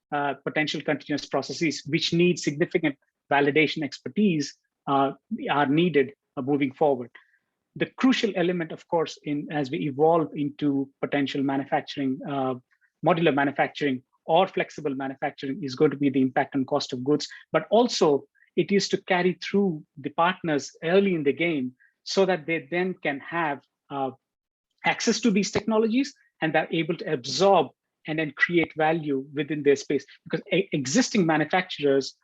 Speaker 8: potential continuous processes, which need significant validation expertise, are needed moving forward. The crucial element, of course, as we evolve into potential manufacturing, modular manufacturing, or flexible manufacturing, is going to be the impact on cost of goods, but also it is to carry through the partners early in the game so that they then can have access to these technologies and they're able to absorb and then create value within their space. Because existing manufacturers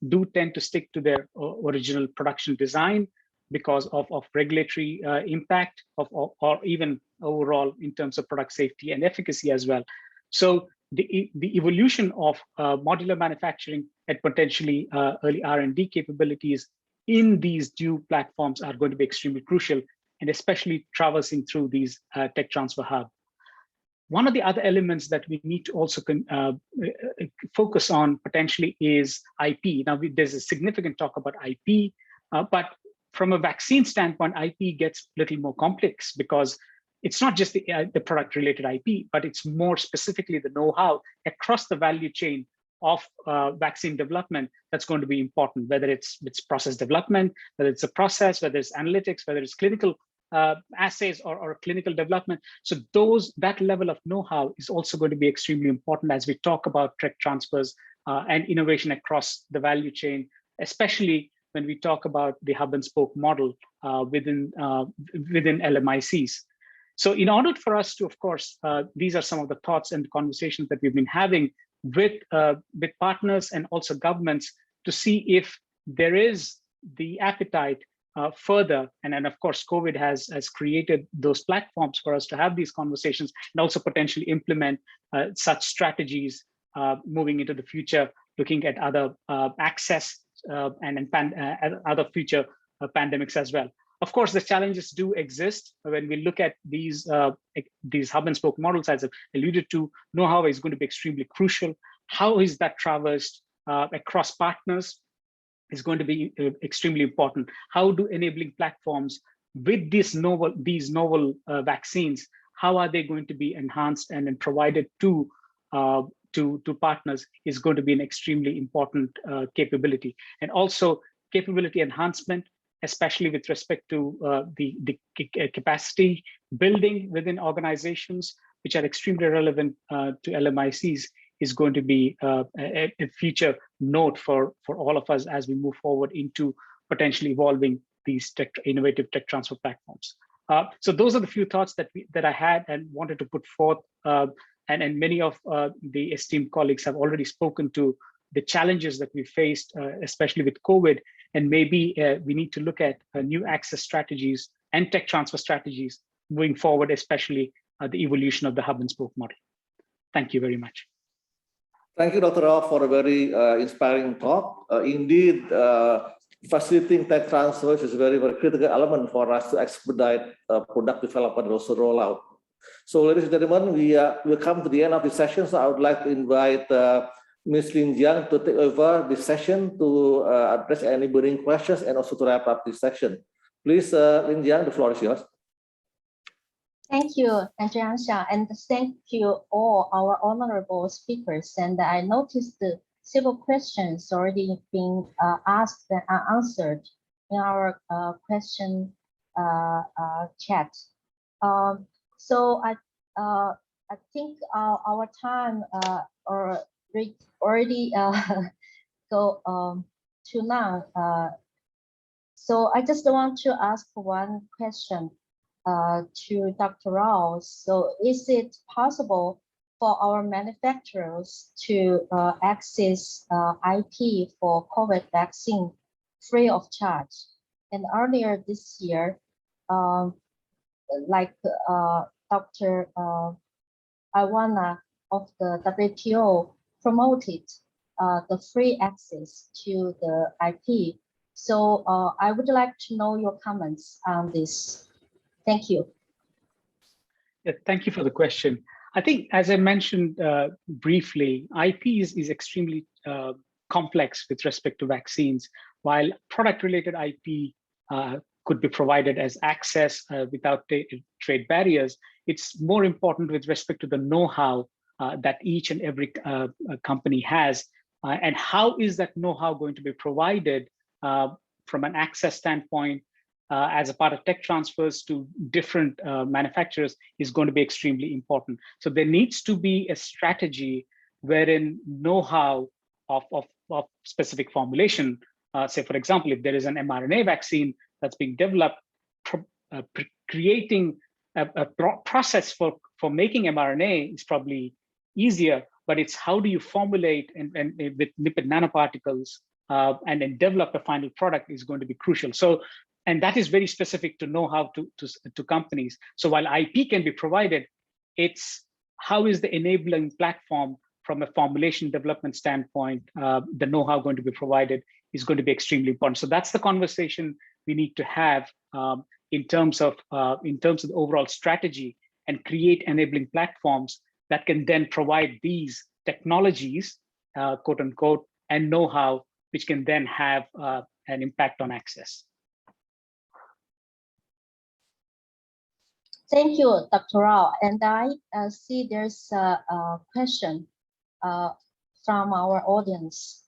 Speaker 8: do tend to stick to their original production design because of regulatory impact or even overall in terms of product safety and efficacy as well. So the evolution of modular manufacturing and potentially early R&D capabilities in these new platforms are going to be extremely crucial, and especially traversing through these tech transfer hubs. One of the other elements that we need to also focus on potentially is IP. Now, there's a significant talk about IP, but from a vaccine standpoint, IP gets a little more complex because it's not just the product-related IP, but it's more specifically the know-how across the value chain of vaccine development that's going to be important, whether it's process development, whether it's a process, whether it's analytics, whether it's clinical assays or clinical development. So that level of know-how is also going to be extremely important as we talk about tech transfers and innovation across the value chain, especially when we talk about the hub and spoke model within LMICs. So in order for us to, of course, these are some of the thoughts and conversations that we've been having with partners and also governments to see if there is the appetite further. And then, of course, COVID has created those platforms for us to have these conversations and also potentially implement such strategies moving into the future, looking at other access and other future pandemics as well. Of course, the challenges do exist when we look at these hub and spoke models, as I've alluded to. Know-how is going to be extremely crucial. How is that traversed across partners is going to be extremely important. How do enabling platforms with these novel vaccines, how are they going to be enhanced and then provided to to partners is going to be an extremely important capability, and also capability enhancement, especially with respect to the capacity building within organizations, which are extremely relevant to LMICs, is going to be a future note for all of us as we move forward into potentially evolving these innovative tech transfer platforms. So those are the few thoughts that I had and wanted to put forth. And many of the esteemed colleagues have already spoken to the challenges that we faced, especially with COVID. And maybe we need to look at new access strategies and tech transfer strategies moving forward, especially the evolution of the hub and spoke model. Thank you very much.
Speaker 2: Thank you, Dr. Rao, for a very inspiring talk. Indeed, facilitating tech transfers is a very, very critical element for us to expedite product development and also rollout. So, ladies and gentlemen, we come to the end of the session. So I would like to invite Ms. Lin Jiang to take over this session to address any burning questions and also to wrap up this session. Please, Lin Jiang, the floor is yours.
Speaker 1: Thank you, Antigens, and thank you all our honorable speakers. And I noticed the several questions already being asked and answered in our question chat. So I think our time already go to now. So I just want to ask one question to Dr. Rao. So is it possible for our manufacturers to access IP for COVID vaccine free of charge? And earlier this year, like Dr. Iwana of the WTO promoted the free access to the IP. So I would like to know your comments on this. Thank you.
Speaker 8: Yeah, thank you for the question. I think, as I mentioned briefly, IP is extremely complex with respect to vaccines. While product-related IP could be provided as access without trade barriers, it's more important with respect to the know-how that each and every company has, and how is that know-how going to be provided from an access standpoint as a part of tech transfers to different manufacturers is going to be extremely important. So there needs to be a strategy wherein know-how of specific formulation, say for example, if there is an mRNA vaccine that's being developed, creating a process for making mRNA is probably easier, but it's how do you formulate and with lipid nanoparticles and then develop a final product is going to be crucial. So, and that is very specific to know-how to companies. So while IP can be provided, it's how is the enabling platform from a formulation development standpoint, the know-how going to be provided is going to be extremely important. So that's the conversation we need to have in terms of the overall strategy and create enabling platforms that can then provide these technologies, quote unquote, and know-how, which can then have an impact on access.
Speaker 1: Thank you, Dr. Rao. And I see there's a question from our audience.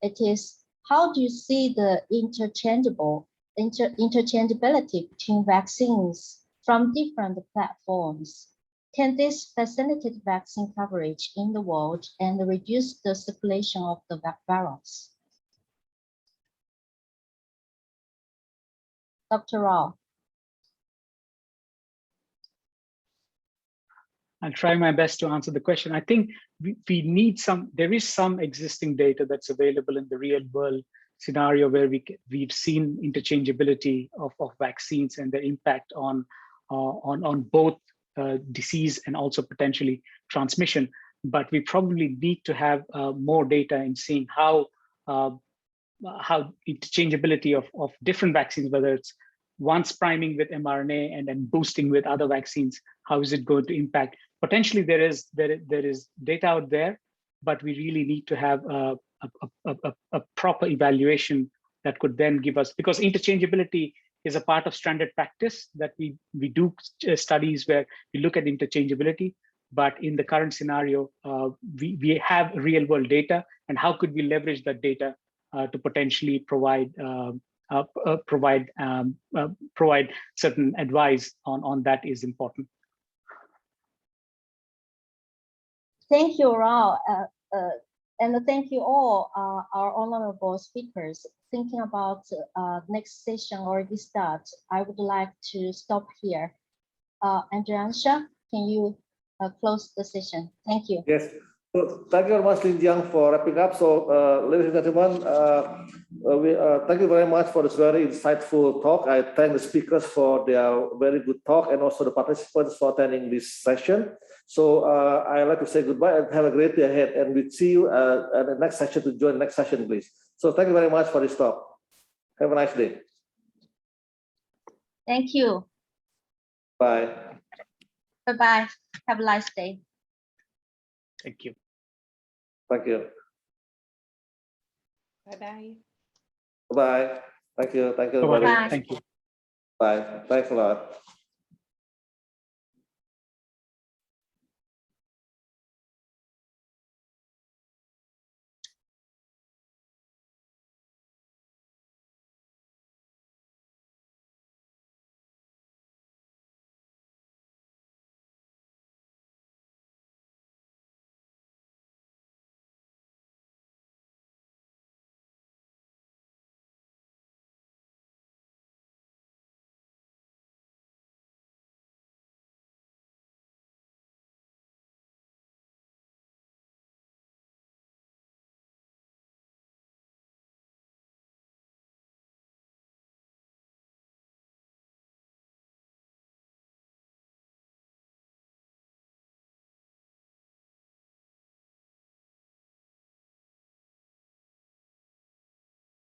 Speaker 1: It is, how do you see the interchangeability between vaccines from different platforms? Can this facilitate vaccine coverage in the world and reduce the circulation of the virus? Dr. Rao.
Speaker 8: I'll try my best to answer the question. I think we need there is some existing data that's available in the real world scenario where we've seen interchangeability of vaccines and their impact on both disease and also potentially transmission. But we probably need to have more data in seeing how interchangeability of different vaccines, whether it's once priming with mRNA and then boosting with other vaccines, how is it going to impact? Potentially there is data out there, but we really need to have a proper evaluation that could then give us, because interchangeability is a part of standard practice that we do studies where we look at interchangeability, but in the current scenario, we have real world data, and how could we leverage that data to potentially provide certain advice on that is important.
Speaker 1: Thank you, Rao, and thank you all our honorable speakers. Thinking about next session already start, I would like to stop here. Antigens, can you close the session? Thank you.
Speaker 2: Yes. So thank you very much, Lin Jiang, for wrapping up. So, ladies and gentlemen, thank you very much for this very insightful talk. I thank the speakers for their very good talk and also the participants for attending this session. So I'd like to say goodbye and have a great day ahead. And we'll see you at the next session to join the next session, please. So thank you very much for this talk. Have a nice day.
Speaker 1: Thank you.
Speaker 2: Bye.
Speaker 1: Bye-bye. Have a nice day.
Speaker 8: Thank you.
Speaker 2: Thank you.
Speaker 7: Bye-bye.
Speaker 2: Bye. Thank you. Thank you.
Speaker 8: Bye-bye.
Speaker 1: Bye.
Speaker 8: Thank you.
Speaker 2: Bye. Thanks a lot.